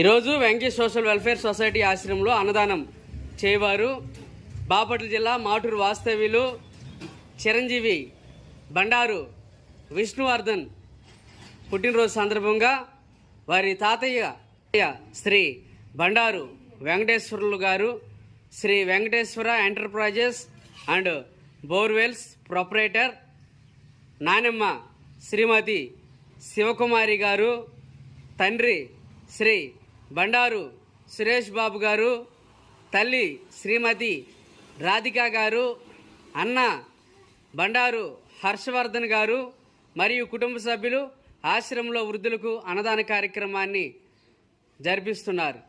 ఈరోజు Venky social welfare society ఆశ్రమంలో అన్నదానం చేయవారు బాపట్ల జిల్లా మాటూరు వాస్తవ్యులు చిరంజీవి బండారు విష్ణువర్ధన్ పుట్టినరోజు సందర్భంగా వారి తాతయ్య శ్రీ బండారు వెంకటేశ్వర్లు గారు Shri Venkateswara enterprises and borewells proprietor నానమ్మ శ్రీమతి శివకుమారి గారు, తండ్రి శ్రీ బండారు సురేష్ బాబు గారు, తల్లి శ్రీమతి రాధిక గారు, అన్న బండారు హర్షవర్ధన్ గారు మరియు కుటుంబ సభ్యులు ఆశ్రమంలో వృద్ధులకు అన్నదాన కార్యక్రమాన్ని జరిపిస్తున్నారు.